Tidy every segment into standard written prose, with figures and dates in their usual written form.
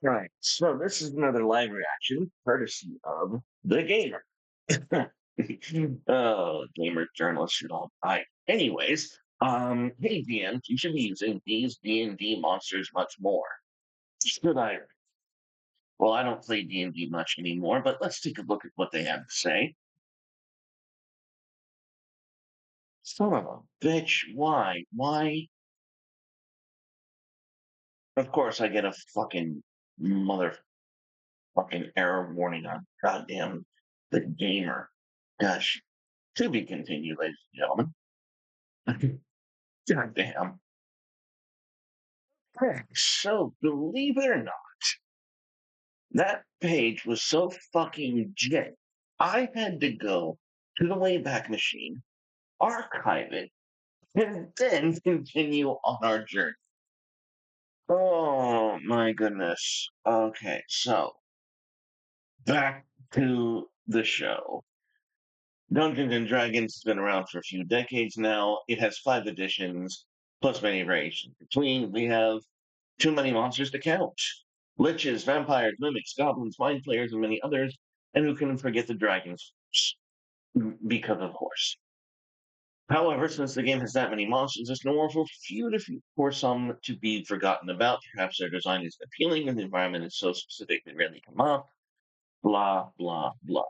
Right. So this is another live reaction, courtesy of the gamer. Oh, gamer journalist should all die. Anyways, hey DMs, you should be using these D&D monsters much more. Should I? Well, I don't play D&D much anymore, but let's take a look at what they have to say. Son of a bitch, why? Why? Of course I get a fucking motherfucking error warning on goddamn the gamer. Gosh. To be continued, ladies and gentlemen. God damn. Heck, so, believe it or not, that page was so fucking jet. I had to go to the Wayback Machine, archive it, and then continue on our journey. Oh my goodness. Okay, so back to the show. Dungeons and Dragons has been around for a few decades now. It has 5 editions, plus many variations between. We have too many monsters to count. Liches, vampires, mimics, goblins, mind flayers, and many others. And who can forget the dragons? Because, of course. However, since the game has that many monsters, it's normal for some to be forgotten about. Perhaps their design is appealing and the environment is so specific they rarely come up. Blah, blah, blah.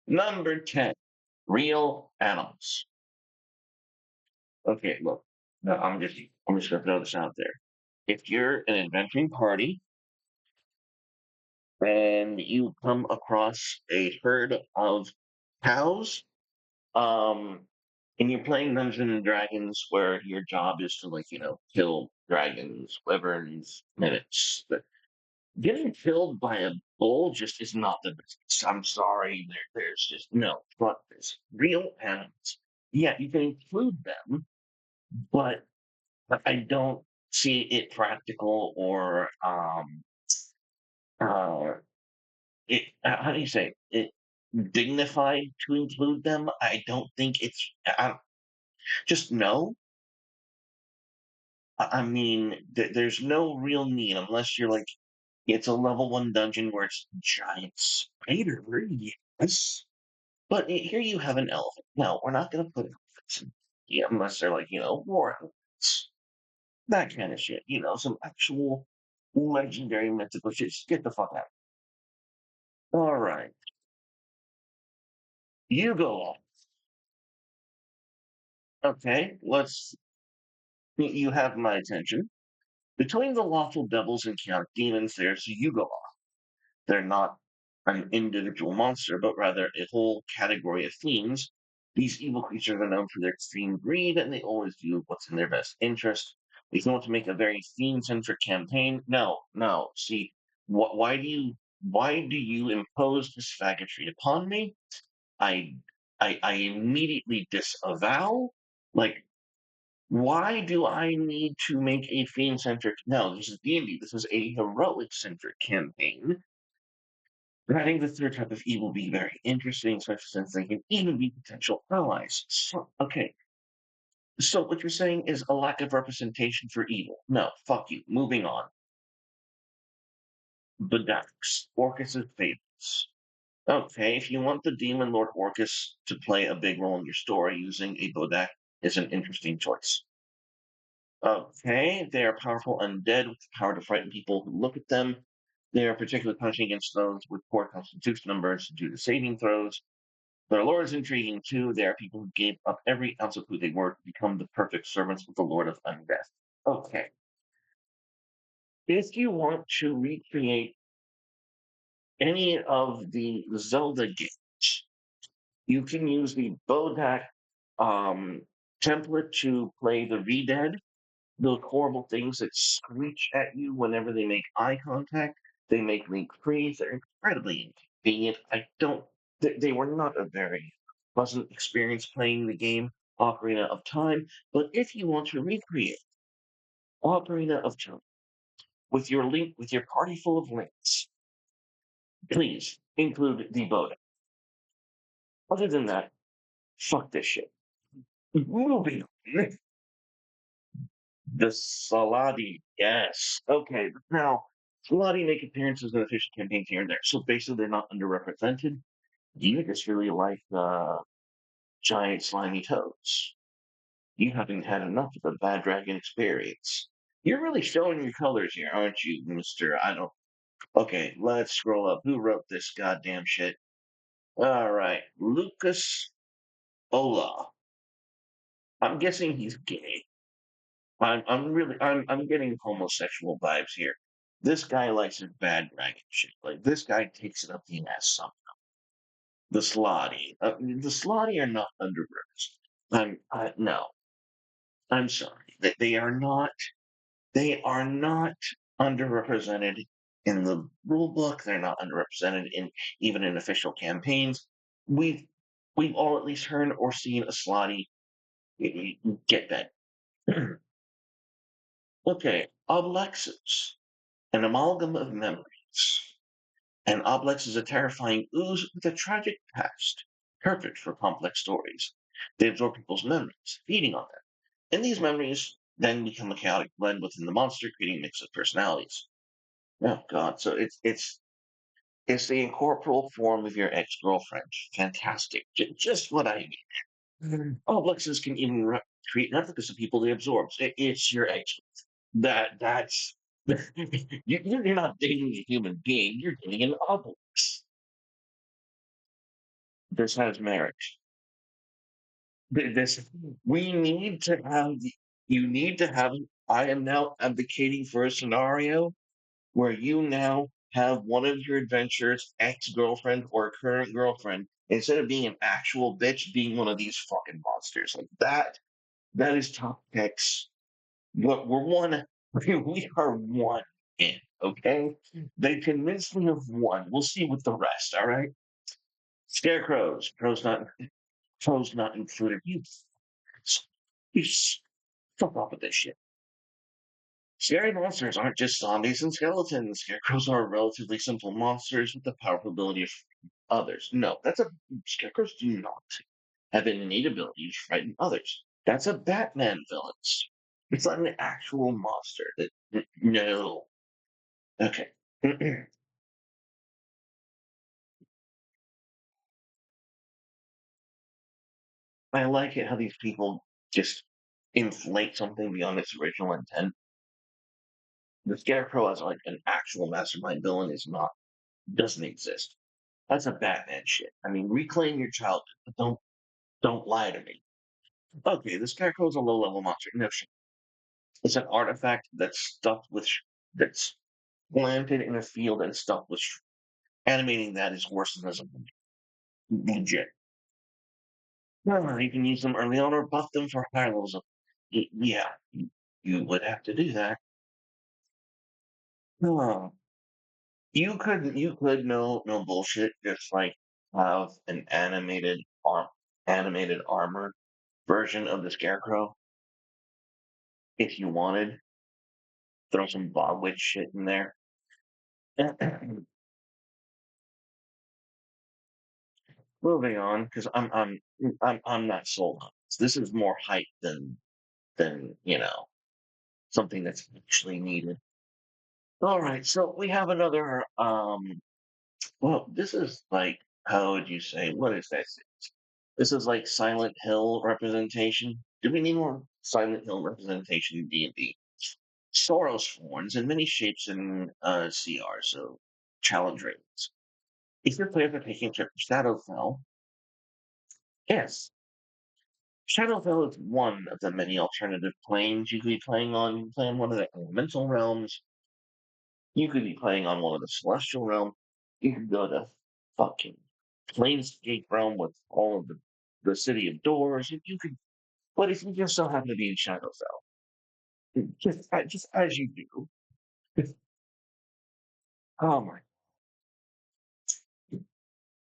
Number 10, real animals. Okay, look, no, I'm just gonna throw this out there. If you're an adventuring party and you come across a herd of cows, um, and you're playing Dungeons and Dragons where your job is to kill dragons, wyverns, minutes. But getting killed by a bull just is not the business. I'm sorry, there's just no fuck this. Real animals. Yeah, you can include them, but I don't see it practical or uh how do you say it dignified to include them. I don't think it's just no. I mean, there's no real need unless you're like it's a level one dungeon where it's giant spider. Yes, but here you have an elephant. No, we're not going to put elephants in, yeah, unless they're like war elephants, that kind of shit. Some actual legendary mythical shit. Just get the fuck out. All right, you go on. Okay, You have my attention. Between the lawful devils and chaotic demons, there's Yugo. They're not an individual monster, but rather a whole category of fiends. These evil creatures are known for their extreme greed, and they always do what's in their best interest. If you want to make a very fiend-centric campaign, no, no. See, why do you impose this faggotry upon me? I, I immediately disavow. Like, why do I need to make a fiend-centric? No, this is D&D. This is a heroic-centric campaign. But I think the third type of evil will be very interesting, especially since they can even be potential allies. So, okay, so what you're saying is a lack of representation for evil. No, fuck you. Moving on. Bedax, Orcus's favorites. Okay, if you want the Demon Lord Orcus to play a big role in your story, using a Bodak is an interesting choice. Okay, they are powerful undead with the power to frighten people who look at them. They are particularly punishing against those with poor constitution numbers due to saving throws. Their lore is intriguing too. They are people who gave up every ounce of who they were to become the perfect servants of the Lord of Undeath. Okay. If you want to recreate any of the Zelda games, you can use the Bodak um, template to play the Redead, those horrible things that screech at you whenever they make eye contact. They make me freeze. They're incredibly inconvenient. They were not a very pleasant experience playing the game Ocarina of Time. But if you want to recreate Ocarina of Time with your party full of links, please include the Boda. Other than that, fuck this shit. Moving on. The Saladi, yes. Okay, now Slotty make appearances in official campaigns here and there. So basically, they're not underrepresented. You just really like giant slimy toads. You haven't had enough of the bad dragon experience. You're really showing your colors here, aren't you, Mister? I don't. Okay, let's scroll up. Who wrote this goddamn shit? All right, Lucas Ola. I'm guessing he's gay. I'm getting homosexual vibes here. This guy likes his bad dragon shit. Like this guy takes it up the ass some. The Slotty are not underrepresented. No, I'm sorry. They are not. They are not underrepresented in the rule book. They're not underrepresented in even in official campaigns. We've we've all at least heard or seen a Slotty get that. Okay, Oblexus, an amalgam of memories. And Oblex is a terrifying ooze with a tragic past, perfect for complex stories. They absorb people's memories, feeding on them. And these memories then become a chaotic blend within the monster, creating a mix of personalities. Oh God! So it's the incorporeal form of your ex-girlfriend. Fantastic. Just what I need. Oblexes can even create replicas of people they absorb. It's your ex. That's you're not dating a human being. You're dating an Oblex. This has merit. This we need to have. You need to have. I am now advocating for a scenario where you now have one of your adventures ex-girlfriend or current girlfriend instead of being an actual bitch, being one of these fucking monsters like that. That is top picks. But we're one. We are one in. Okay, they convinced me of one. We'll see with the rest. All right. Scarecrows. Pros not included. You fuck off with this shit. Scary monsters aren't just zombies and skeletons. Scarecrows are relatively simple monsters with the powerful ability of others. No, that's a scarecrows do not have an innate ability to frighten others. That's a Batman villain. It's not an actual monster. No. Okay. I like it how these people just inflate something beyond its original intent. The Scarecrow as like an actual mastermind villain is not doesn't exist. That's a Batman shit. I mean, reclaim your childhood, but don't lie to me. Okay, the Scarecrow's a low level monster. No shit. It's an artifact that's planted in a field and stuffed with animating that is worse than as a legit. No, you can use them early on or buff them for higher levels of. Yeah, you would have to do that. No, you could no bullshit just like have an animated armor version of the Scarecrow if you wanted. Throw some Bob Witch shit in there. Moving on, because I'm not sold on this. This is more hype than something that's actually needed. All right, so we have another. Well, this is like how would you say? What is that? This is like Silent Hill representation. Do we need more Silent Hill representation in D&D? Soros forms in many shapes in CR, so challenge rates. If your players are taking a trip to Shadowfell, yes, Shadowfell is one of the many alternative planes you could be playing on. You can play on one of the elemental realms. You could be playing on one of the celestial realms. You could go to fucking Planescape realm with all of the city of doors. You could, but if you just so happen to be in Shadowfell, just as you do. Oh my,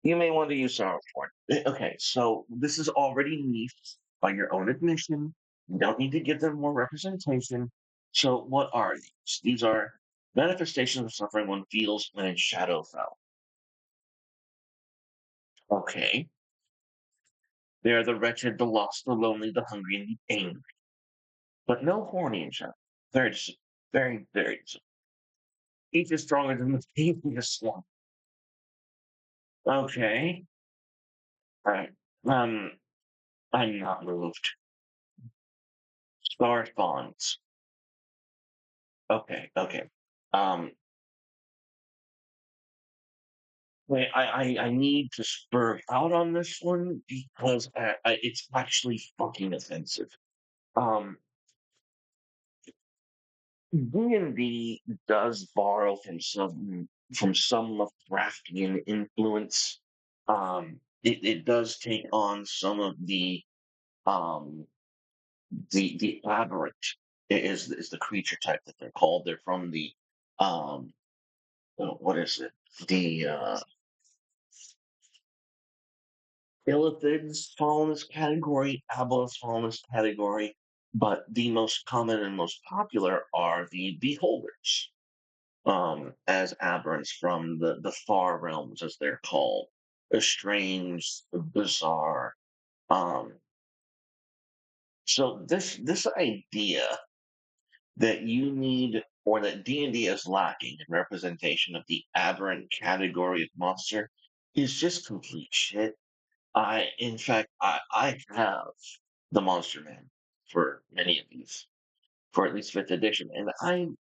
you may want to use Sorrow for it. Okay, so this is already niche by your own admission. You don't need to give them more representation. So what are these? These are manifestations of suffering one feels when in Shadowfell. Okay. They are the wretched, the lost, the lonely, the hungry, and the angry. But no horny in Shadow. Very, very, very. Each is stronger than the previous one. Okay. All right. Um, I'm not moved. Star spawns. Okay. Okay. Um, wait. I need to spur out on this one because it's actually fucking offensive. Um, D&D does borrow from some Lovecraftian influence. It does take on some of um the aberrant is the creature type that they're called. They're from the um what is it? The Illithids fall in this category, Abelos fall in this category, but the most common and most popular are the Beholders, as aberrants from the far realms, as they're called, estranged, bizarre. Um, so this idea that you need or that D&D is lacking in representation of the aberrant category of monster is just complete shit. In fact, I have the Monster Man for many of these, for at least fifth edition, and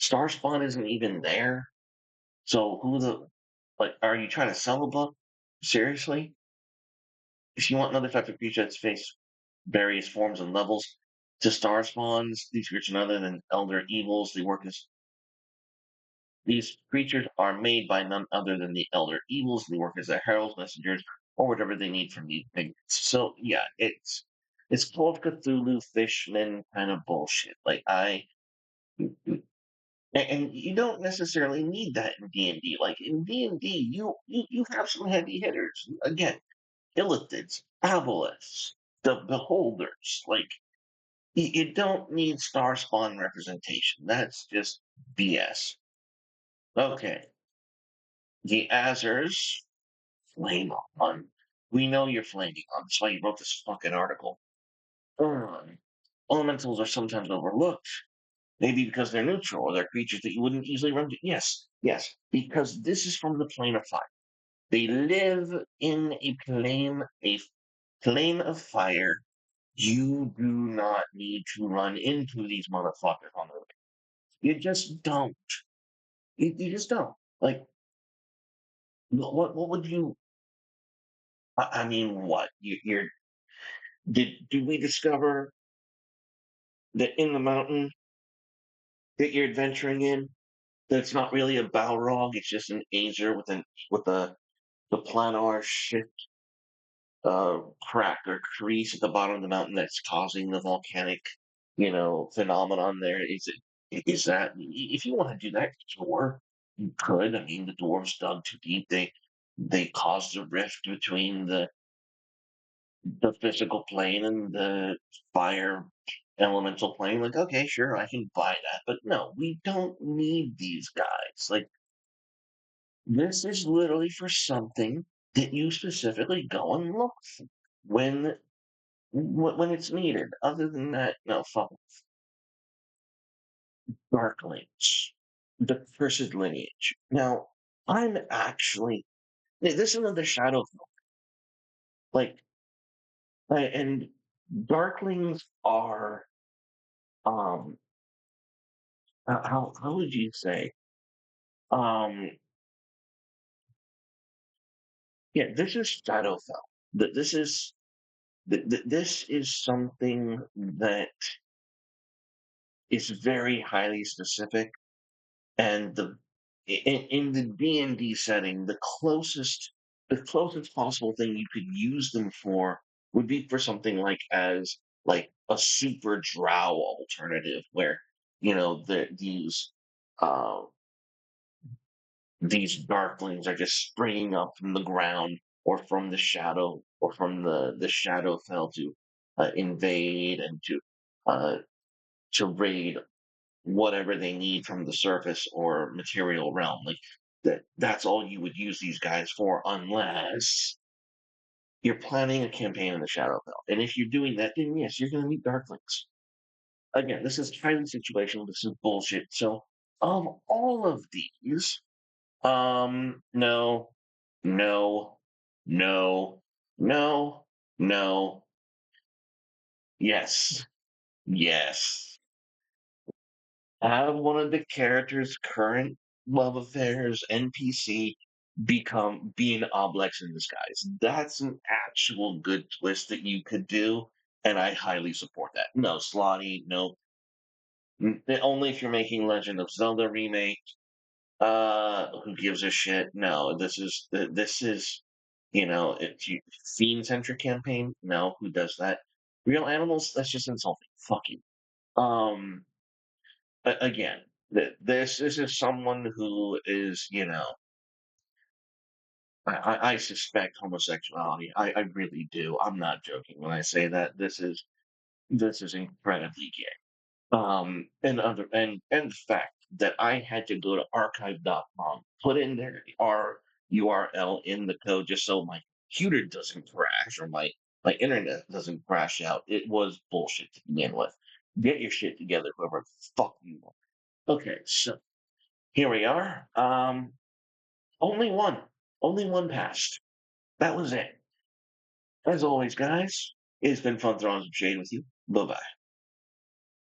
Starspawn isn't even there. So who the like? Are you trying to sell a book? Seriously? If you want another type of creature that's face various forms and levels to star spawns, these creatures are other than elder evils. They work as these creatures are made by none other than the elder evils. They work as their heralds, messengers, or whatever they need from these things. So yeah, it's Call of Cthulhu fishmen kind of bullshit. And you don't necessarily need that in D&D. Like in D&D, you have some heavy hitters. Again, Illithids, Aboleths, the Beholders. Like you don't need star spawn representation. That's just BS. Okay, the Azers flame on. We know you're flaming on. That's why you wrote this fucking article. Elementals are sometimes overlooked. Maybe because they're neutral or they're creatures that you wouldn't easily run to. Yes, yes, because this is from the plane of fire. They live in a plane of fire. You do not need to run into these motherfuckers on the way. You just don't. You just don't. Like, what would you? I mean, what? Did we discover that in the mountain that you're adventuring in, that it's not really a Balrog, it's just an Azer with the planar shift crack or crease at the bottom of the mountain that's causing the volcanic, phenomenon there. Is that if you want to do that, sure, you could. I mean, the dwarves dug too deep. They caused a rift between the physical plane and the fire elemental plane. Like, okay, sure, I can buy that. But no, we don't need these guys. Like, this is literally for something that you specifically go and look for when when it's needed. Other than that, no, fuck Darklings, the cursed lineage. Now, I'm actually this is another shadow film. Like, and Darklings are um how would you say um yeah, this is Shadowfell. This is this is something that is very highly specific, and in the D&D setting, the closest possible thing you could use them for would be for something like a super drow alternative, where uh, these darklings are just springing up from the ground or from the shadow or from the shadow fell to invade and uh, to raid whatever they need from the surface or material realm. Like that's all you would use these guys for unless you're planning a campaign in the Shadowfell. And if you're doing that, then yes, you're gonna meet Darklings. Again, this is highly situational, this is bullshit. So Of all of these, no, no, no, no, no, yes, yes. Have one of the characters' current love affairs, NPC, become being Obelix in disguise. That's an actual good twist that you could do, and I highly support that. No, Slotty, no. Only if you're making Legend of Zelda remake. Who gives a shit? No, this is, it's theme centric campaign. No, who does that? Real animals? That's just insulting. Fuck you. Um, again, this is someone who is, I suspect homosexuality. I really do. I'm not joking when I say that. This is incredibly gay. And the fact that I had to go to archive.com, put in their URL in the code just so my computer doesn't crash or my internet doesn't crash out. It was bullshit to begin with. Get your shit together, whoever the fuck you are. Okay, so here we are. Only one. Only one passed. That was it. As always, guys, it's been fun throwing some shade with you. Bye bye.